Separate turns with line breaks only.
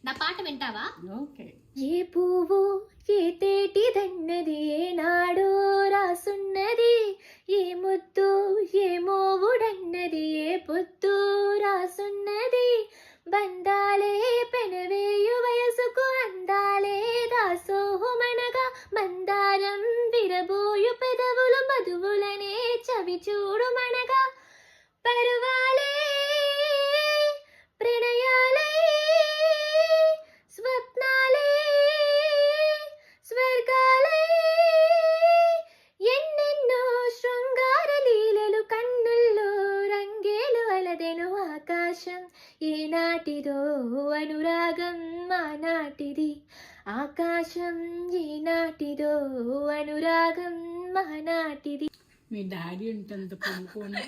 నా పాట వింటావా?
ఓకే.
ఏ పువ్వు ఏ తేటిదన్నది ఏనాడో రాసున్నది, ఏ ముద్దు ఏ మోవుడన్నది ఏ పొద్దు రాసున్నది, బంధాలే పెనవేయు వయసుకు అందాలే దాసోహమనగా, మందారం విరబోయు పెదవులు మధువులనే చవి చూడుమనగా, పరువాలే ప్రణయాలై స్వప్నాలే స్వర్గాలై, ఎన్నెన్నో శృంగార లీలలు కన్నుల్లో రంగేలు అలదెను ఆకాశం ఏనాటిదో అనురాగం మానాటిది, ఆకాశం ఏనాటిదో అనురాగం మహనాటిది.
మీ డాడీ ఉంటుంది పొంగుకోండి.